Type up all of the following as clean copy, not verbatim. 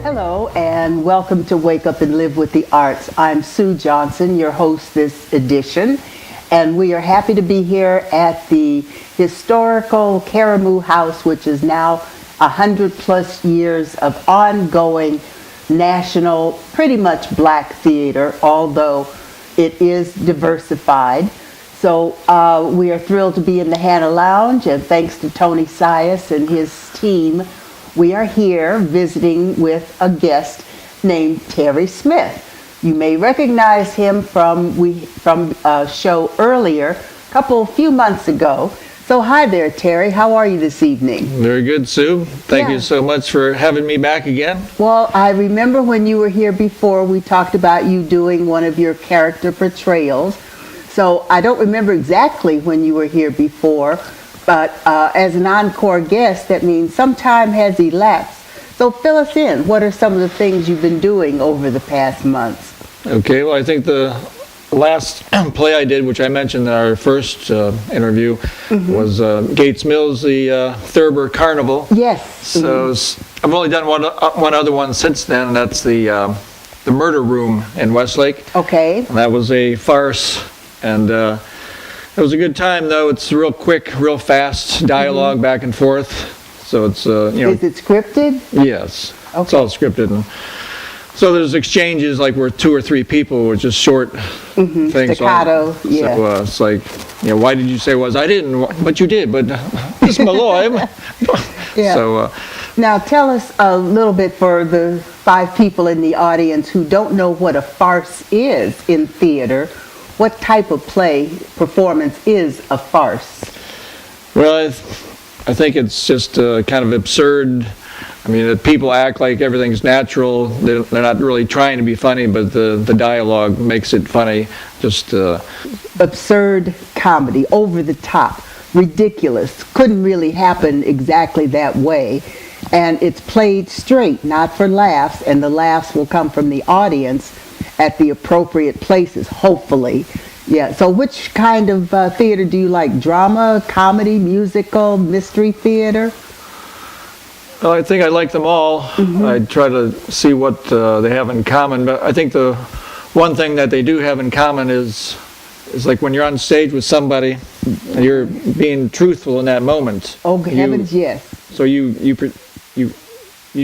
Hello and welcome to Wake Up and Live with the Arts. I'm Sue Johnson, your host this edition, and we are happy to be here at the historical Karamu House, which is now 100 plus years of ongoing national, pretty much black theater, although it is diversified. So we are thrilled to be in the Hannah Lounge, and thanks to Tony Sias and his team, we are here visiting with a guest named Terry Smith. You may recognize him from a show earlier, a few months ago. So hi there, Terry. How are you this evening? Very good, Sue. Thank you so much for having me back again. Well, I remember when you were here before, we talked about you doing one of your character portrayals. So I don't remember exactly when you were here before, but as an encore guest, that means some time has elapsed. So fill us in. What are some of the things you've been doing over the past months? Okay, well, I think the last play I did, which I mentioned in our first interview, was Gates Mills, the Thurber Carnival. Yes. So I've only done one other one since then, and that's the Murder Room in Westlake. Okay. And that was a farce, and it was a good time, though. It's real quick, real fast dialogue back and forth. So it's Is it scripted? Yes. Okay. It's all scripted. And so there's exchanges like where two or three people with just short things. Staccato, yeah. So it's like, why did you say was? I didn't, but you did. But Miss Malloy. Yeah. So now tell us a little bit for the 5 people in the audience who don't know what a farce is in theater. What type of play performance is a farce? Well, I think it's just kind of absurd. I mean, people act like everything's natural. They're not really trying to be funny, but the dialogue makes it funny. Just absurd comedy, over the top, ridiculous, couldn't really happen exactly that way. And it's played straight, not for laughs, and the laughs will come from the audience at the appropriate places, hopefully. Yeah, so which kind of theater do you like? Drama, comedy, musical, mystery theater? Well, I think I like them all. I try to see what they have in common, but I think the one thing that they do have in common is like when you're on stage with somebody, you're being truthful in that moment. Oh, heavens, yes. So you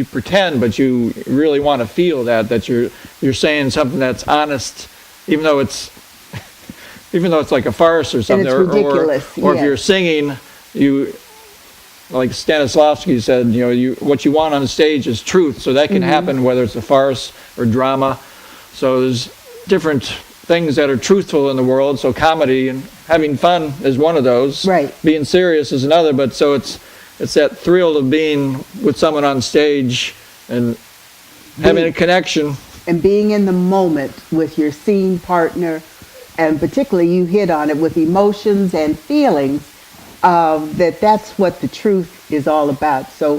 pretend, but you really want to feel that you're saying something that's honest, even though it's like a farce or something. And it's ridiculous. Or if you're singing, like Stanislavski said, what you want on stage is truth. So that can happen whether it's a farce or drama. So there's different things that are truthful in the world. So comedy and having fun is one of those. Right. Being serious is another. But so it's that thrill of being with someone on stage and having a connection. And being in the moment with your scene partner, and particularly you hit on it with emotions and feelings, that's what the truth is all about. So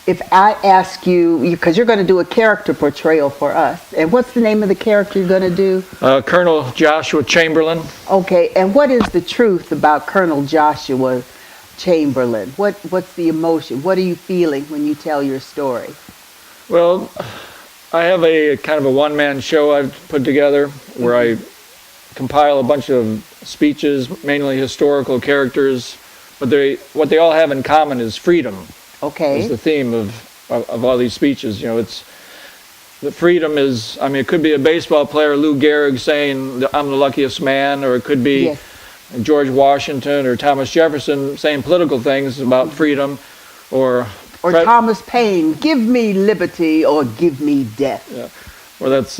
if I ask you, because you're going to do a character portrayal for us, and what's the name of the character you're going to do? Colonel Joshua Chamberlain. Okay, and what is the truth about Colonel Joshua Chamberlain? What's the emotion? What are you feeling when you tell your story? Well, I have a kind of a one-man show I've put together where I compile a bunch of speeches, mainly historical characters, but what they all have in common is freedom. Okay. Is the theme of all these speeches. It's the freedom is. I mean, it could be a baseball player, Lou Gehrig, saying "I'm the luckiest man," or it could be George Washington or Thomas Jefferson saying political things about freedom, or Thomas Paine, "Give me liberty or give me death." Yeah. Well, that's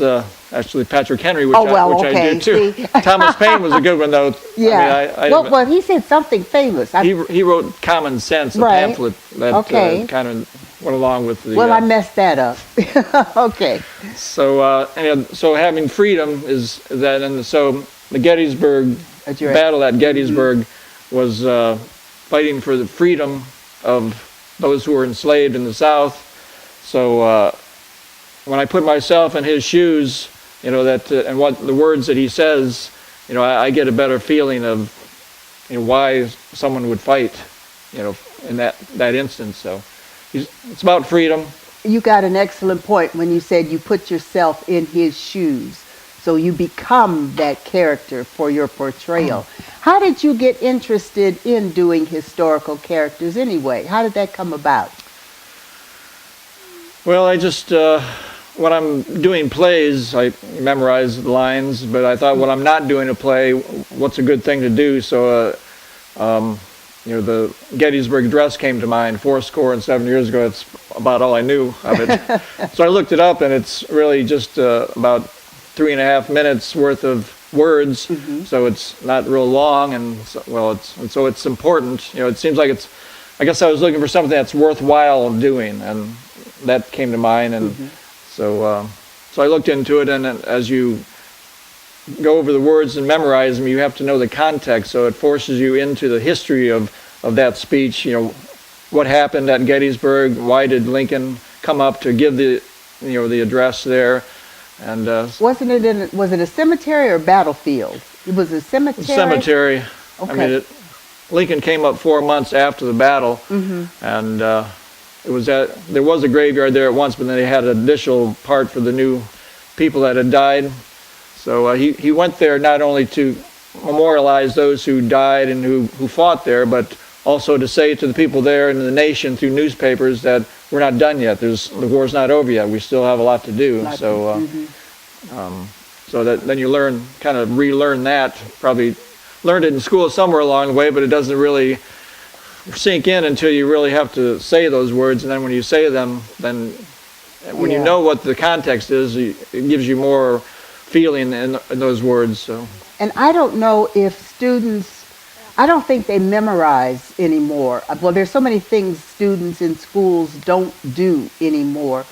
actually Patrick Henry, which I did too. Thomas Paine was a good one, though. Yeah. I well, he said something famous. He wrote Common Sense, a pamphlet that kind of went along with the... Well, I messed that up. Okay. So having freedom is that, and so the Gettysburg battle at Gettysburg was fighting for the freedom of those who were enslaved in the South. So when I put myself in his shoes, and what the words that he says, I get a better feeling of why someone would fight, in that instance. So it's about freedom, you got an excellent point when you said you put yourself in his shoes. So you become that character for your portrayal. How did you get interested in doing historical characters anyway? How did that come about? Well, I just, when I'm doing plays, I memorize the lines, but I thought when I'm not doing a play, what's a good thing to do? So, the Gettysburg Address came to mind 7 years ago. It's about all I knew of it. So I looked it up, and it's really just about 3.5 minutes worth of words. So it's not real long, and so it's important. It seems like I guess I was looking for something that's worthwhile doing, and that came to mind. And so I looked into it, and as you go over the words and memorize them, you have to know the context. So it forces you into the history of that speech. What happened at Gettysburg? Why did Lincoln come up to give the address there? And was it a cemetery or a battlefield? It was a cemetery. Cemetery. Okay. I mean, Lincoln came up 4 months after the battle, and there was a graveyard there at once, but then they had an additional part for the new people that had died. So he went there not only to memorialize those who died and who fought there, but also to say to the people there and the nation through newspapers that we're not done yet. The war's not over yet. We still have a lot to do. So that then you relearn that. Probably learned it in school somewhere along the way, but it doesn't really sink in until you really have to say those words. And then when you say them, then when you know what the context is, it gives you more feeling in those words. So. And I don't know if students, I don't think they memorize anymore. Well, there's so many things students in schools don't do anymore.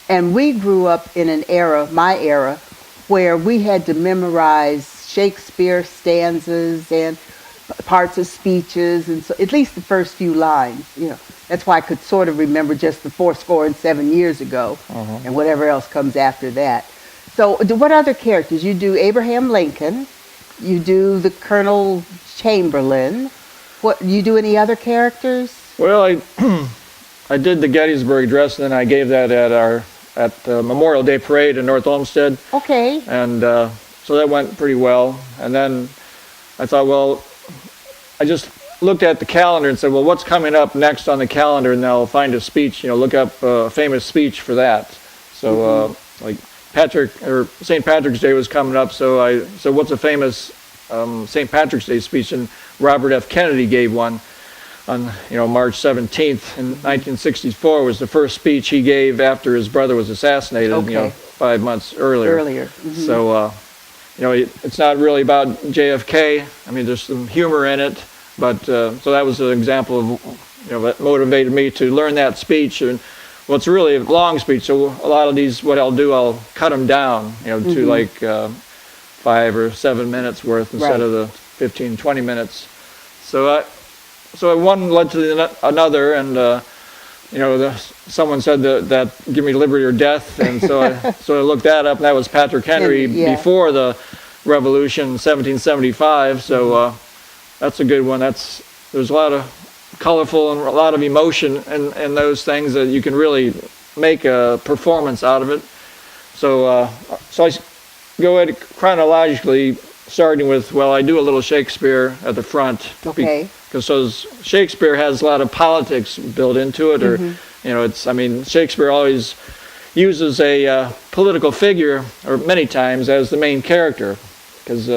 And we grew up in an era, my era, where we had to memorize Shakespeare stanzas and parts of speeches, and so at least the first few lines. That's why I could sort of remember just the 7 years ago, and whatever else comes after that. So what other characters? You do Abraham Lincoln, you do the Colonel Chamberlain. What, you do any other characters? Well, I did the Gettysburg Address, and then I gave that at the Memorial Day Parade in North Olmsted. Okay. And so that went pretty well. And then I thought, well, I just looked at the calendar and said, well, what's coming up next on the calendar? And I'll find a speech, look up a famous speech for that. So like St. Patrick's Day was coming up, so what's a famous St. Patrick's Day speech? And Robert F. Kennedy gave one on March 17th in 1964. Was the first speech he gave after his brother was assassinated. 5 months earlier. So it's not really about JFK. I mean, there's some humor in it, but so that was an example of that motivated me to learn that speech. And well, it's really a long speech, so a lot of these, what I'll do, I'll cut them down, to like 5 or 7 minutes worth instead of the 15, 20 minutes. So one led to another, and someone said that give me liberty or death, and so I looked that up, and that was Patrick Henry before the Revolution, 1775. So that's a good one. There's a lot of colorful and a lot of emotion in those things that you can really make a performance out of it. So I go at it chronologically, starting with, I do a little Shakespeare at the front. Okay. Because Shakespeare has a lot of politics built into it, or Shakespeare always uses a political figure, or many times, as the main character, because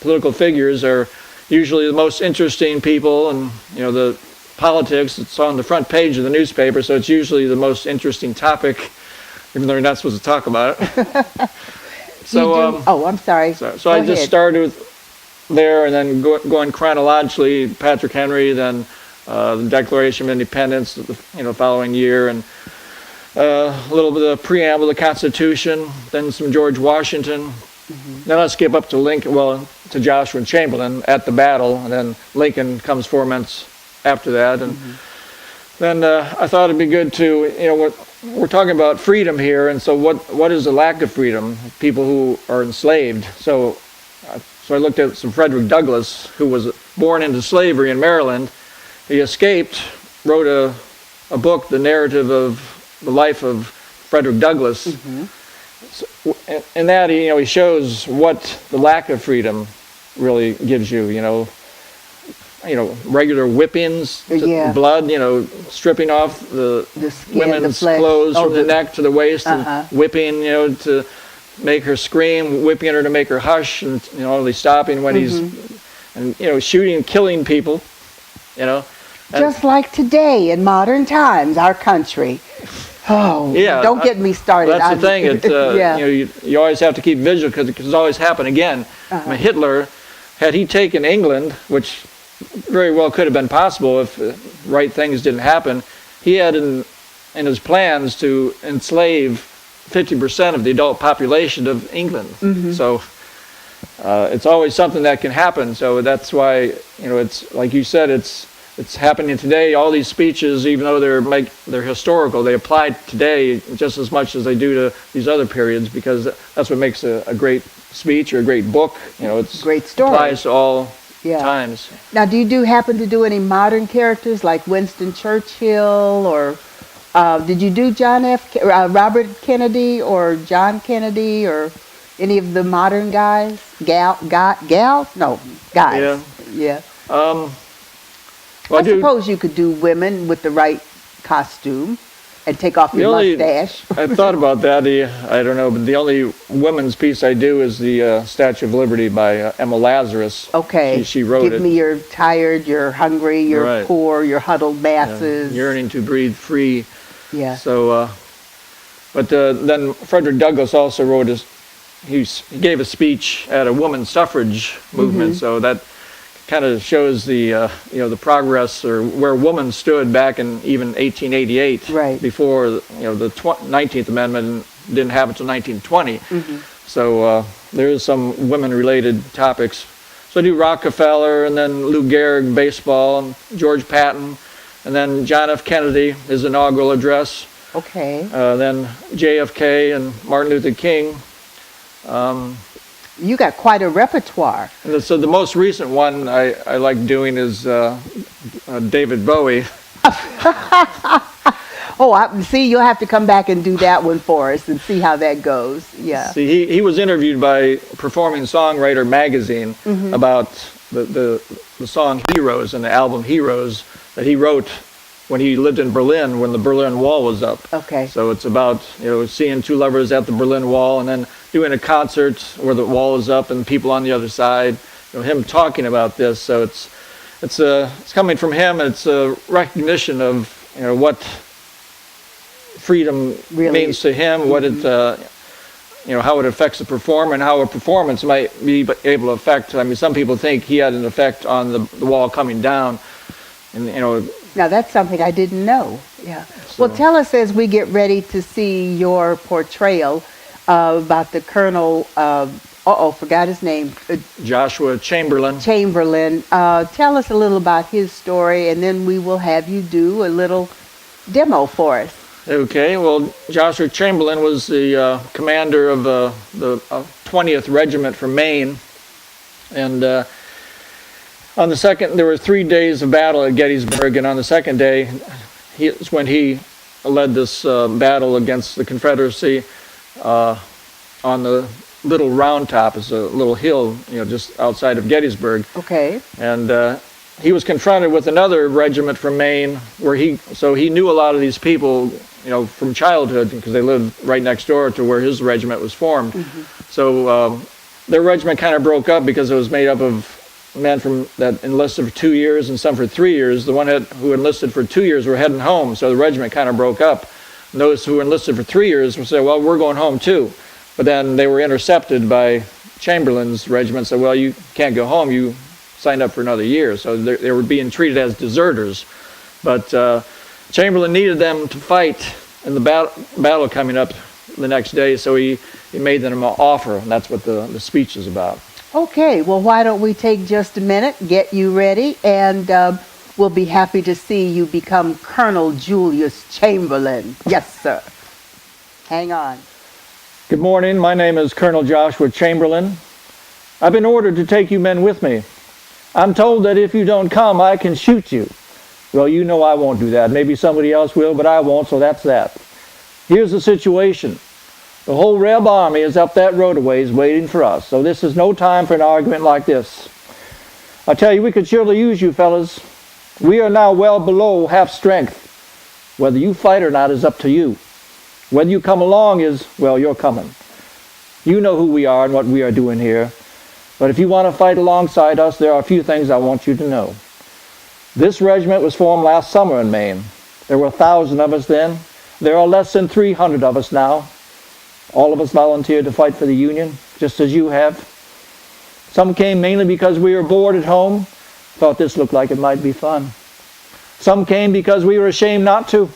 political figures are usually the most interesting people, and the politics, it's on the front page of the newspaper, so it's usually the most interesting topic, even though you're not supposed to talk about it. I'm sorry. So I just started there, and then going chronologically, Patrick Henry, then the Declaration of Independence, the following year, and a little bit of the preamble of the Constitution, then some George Washington. Then I'll skip up to Lincoln, to Joshua and Chamberlain at the battle, and then Lincoln comes 4 months after that. And then I thought it'd be good to, we're talking about freedom here, and so what is the lack of freedom? People who are enslaved. So I looked at some Frederick Douglass, who was born into slavery in Maryland. He escaped, wrote a book, The Narrative of the life of Frederick Douglass. So, in that, he shows what the lack of freedom really gives you. Regular whippings, blood, stripping off the skin, women's the clothes from the neck to the waist, and whipping, to make her scream, whipping her to make her hush, and only stopping when he's, and shooting, killing people, Just like today in modern times, our country. Oh, yeah, don't get me started. That's the thing. It's, you always have to keep vigilant because it can always happen again. Hitler, had he taken England, which very well could have been possible if right things didn't happen, he had in his plans to enslave 50% of the adult population of England. So it's always something that can happen. So that's why, it's like you said, it's happening today. All these speeches, even though they're historical, they apply today just as much as they do to these other periods, because that's what makes a great speech or a great book. It's great story. Applies to all times. Now, do you happen to do any modern characters like Winston Churchill, or did you do Robert Kennedy or John Kennedy, or any of the modern guys? Guys? Yeah. I suppose you could do women with the right costume and take off your mustache. I thought about that. I don't know, but the only women's piece I do is the Statue of Liberty by Emma Lazarus. Okay. She wrote it. Give me you're tired, you're hungry, you're poor, you're huddled masses. Yearning to breathe free. Yeah. So, but then Frederick Douglass also wrote he gave a speech at a women's suffrage movement. So that kind of shows the the progress, or where women stood back in even 1888, before the 19th Amendment didn't happen until 1920. So there is some women-related topics. So I do Rockefeller, and then Lou Gehrig, baseball, and George Patton, and then John F. Kennedy, his inaugural address. Okay. Then JFK and Martin Luther King. You got quite a repertoire. And so the most recent one I like doing is David Bowie. See, you'll have to come back and do that one for us and see how that goes. Yeah. See, he was interviewed by Performing Songwriter magazine about the song Heroes and the album Heroes that he wrote when he lived in Berlin, when the Berlin Wall was up. Okay. So it's about seeing two lovers at the Berlin Wall, and then doing a concert where the wall is up and people on the other side. Him talking about this. So it's coming from him. It's a recognition of what freedom really means to him, what it how it affects the performer, and how a performance might be able to affect. I mean, some people think he had an effect on the wall coming down, and Now that's something I didn't know. Yeah. So, well, tell us as we get ready to see your portrayal about the Colonel. Forgot his name. Joshua Chamberlain. Tell us a little about his story, and then we will have you do a little demo for us. Okay. Well, Joshua Chamberlain was the commander of the 20th Regiment from Maine, and on the second, there were 3 days of battle at Gettysburg, and on the second day, is when he led this battle against the Confederacy on the Little Round Top. It's a little hill, just outside of Gettysburg. Okay. And he was confronted with another regiment from Maine, where he knew a lot of these people, from childhood, because they lived right next door to where his regiment was formed. So their regiment kind of broke up because it was made up of men that enlisted for 2 years and some for 3 years. The one who enlisted for 2 years were heading home, so the regiment kind of broke up. And those who enlisted for 3 years would say, well, we're going home too. But then they were intercepted by Chamberlain's regiment, said, well, you can't go home, you signed up for another year. So they were being treated as deserters. But Chamberlain needed them to fight in the battle coming up the next day, so he made them an offer, and that's what the speech is about. Okay, well, why don't we take just a minute, get you ready, and we'll be happy to see you become Colonel Julius Chamberlain. Yes, sir. Hang on. Good morning. My name is Colonel Joshua Chamberlain. I've been ordered to take you men with me. I'm told that if you don't come, I can shoot you. Well, I won't do that. Maybe somebody else will, but I won't, so that's that. Here's the situation. The whole Reb army is up that road a ways waiting for us. So this is no time for an argument like this. I tell you, we could surely use you fellas. We are now well below half strength. Whether you fight or not is up to you. Whether you come along is, well, you're coming. You know who we are and what we are doing here. But if you want to fight alongside us, there are a few things I want you to know. This regiment was formed last summer in Maine. There were 1,000 of us then. There are less than 300 of us now. All of us volunteered to fight for the Union, just as you have. Some came mainly because we were bored at home, thought this looked like it might be fun. Some came because we were ashamed not to.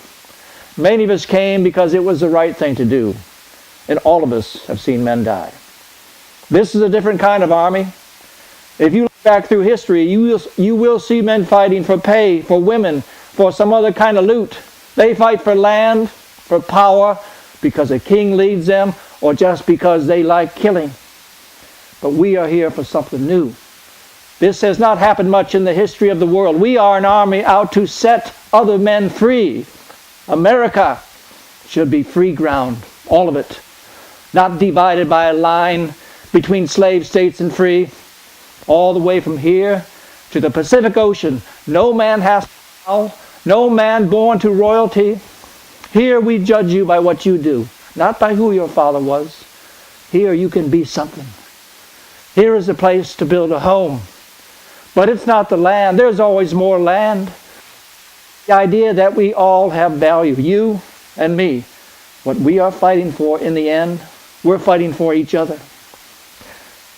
Many of us came because it was the right thing to do. And all of us have seen men die. This is a different kind of army. If you look back through history, you will see men fighting for pay, for women, for some other kind of loot. They fight for land, for power, because a king leads them, or just because they like killing. But we are here for something new. This has not happened much in the history of the world. We are an army out to set other men free. America should be free ground, all of it. Not divided by a line between slave states and free. All the way from here to the Pacific Ocean. No man has to bow, no man born to royalty. Here we judge you by what you do, not by who your father was. Here you can be something. Here is a place to build a home. But it's not the land. There's always more land. The idea that we all have value, you and me. What we are fighting for in the end, we're fighting for each other.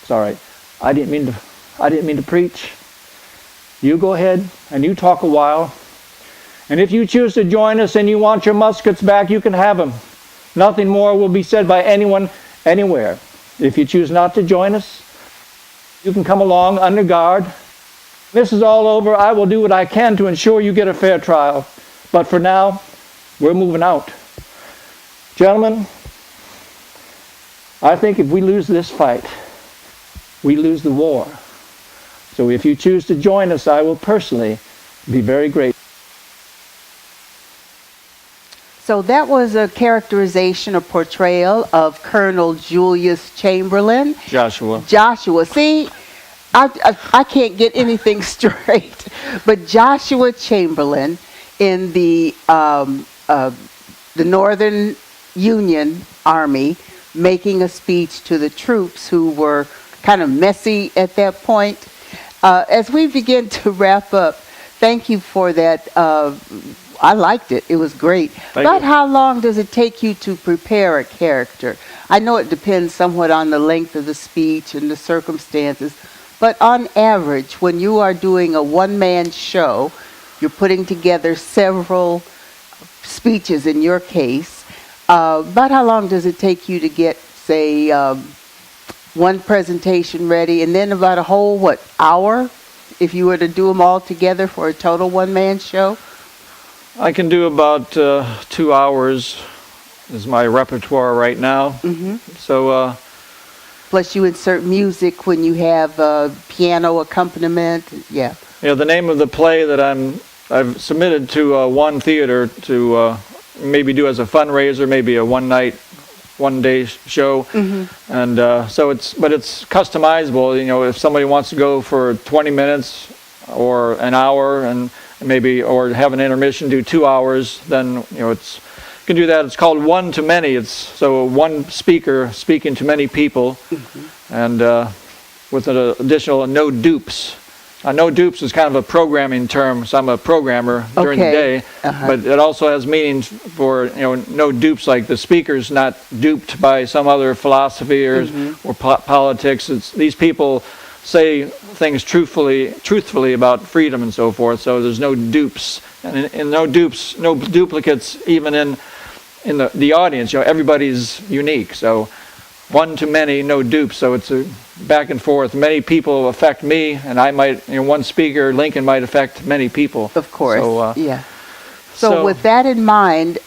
Sorry, I didn't mean to preach. You go ahead and you talk a while. And if you choose to join us and you want your muskets back, you can have them. Nothing more will be said by anyone, anywhere. If you choose not to join us, you can come along under guard. This is all over. I will do what I can to ensure you get a fair trial. But for now, we're moving out. Gentlemen, I think if we lose this fight, we lose the war. So if you choose to join us, I will personally be very grateful. So that was a characterization, a portrayal of Colonel Julius Chamberlain. Joshua. See, I can't get anything straight. But Joshua Chamberlain in the Northern Union Army making a speech to the troops who were kind of messy at that point. As we begin to wrap up, thank you for that. I liked it. It was great. But how long does it take you to prepare a character? I know it depends somewhat on the length of the speech and the circumstances, but on average, when you are doing a one-man show, you're putting together several speeches in your case. About how long does it take you to get, say, one presentation ready, and then about a whole, hour, if you were to do them all together for a total one-man show? I can do about 2 hours is my repertoire right now. Mm-hmm. So, plus you insert music when you have piano accompaniment. Yeah. Yeah. The name of the play that I've submitted to one theater to maybe do as a fundraiser, maybe a one-day show, mm-hmm. And so it's customizable. You know, if somebody wants to go for 20 minutes or an hour and maybe, or have an intermission, do 2 hours, then, you know, you can do that. It's called one to many. It's so one speaker speaking to many people, mm-hmm. and with an additional no dupes. No dupes is kind of a programming term, so I'm a programmer during the day, but it also has meanings for, you know, no dupes, like the speaker's not duped by some other philosophy or, mm-hmm. or politics. These people say things truthfully about freedom and so forth. So there's no dupes, and no dupes, no duplicates even in the audience. You know, everybody's unique. So one to many, no dupes. So it's a back and forth. Many people affect me, and I might, you know, one speaker, Lincoln, might affect many people. Of course. So, yeah. So with that in mind,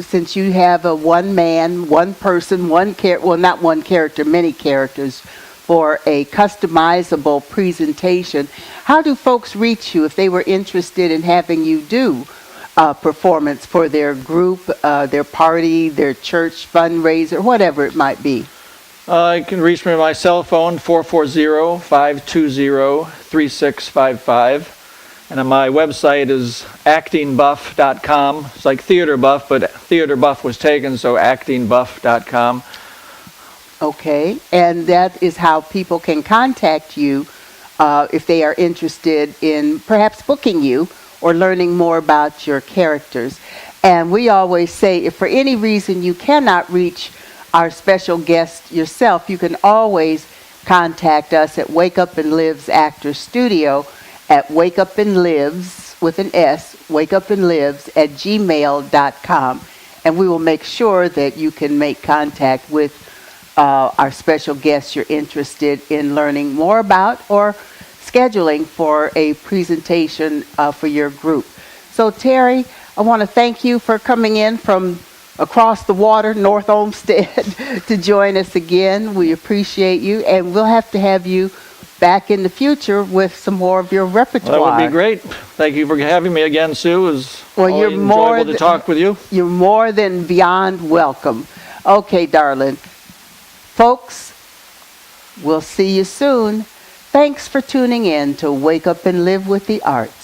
since you have a one man, one person, not one character, many characters, for a customizable presentation, how do folks reach you if they were interested in having you do performance for their group, their party, their church fundraiser, whatever it might be? You can reach me on my cell phone, 440-520-3655. And on my website is actingbuff.com. It's like theater buff, but theater buff was taken, so actingbuff.com. Okay, and that is how people can contact you if they are interested in perhaps booking you or learning more about your characters. And we always say, if for any reason you cannot reach our special guest yourself, you can always contact us at Wake Up and Live's Actor Studio at wakeupandlives with an S, wakeupandlives@gmail.com. And we will make sure that you can make contact with our special guests you're interested in learning more about or scheduling for a presentation for your group. So Terry, I want to thank you for coming in from across the water, North Olmsted, to join us again. We appreciate you, and we'll have to have you back in the future with some more of your repertoire. Well, that would be great. Thank you for having me again, Sue. It was you're more enjoyable to talk with you. You're more than beyond welcome. Okay, darling. Folks, we'll see you soon. Thanks for tuning in to Wake Up and Live with the Arts.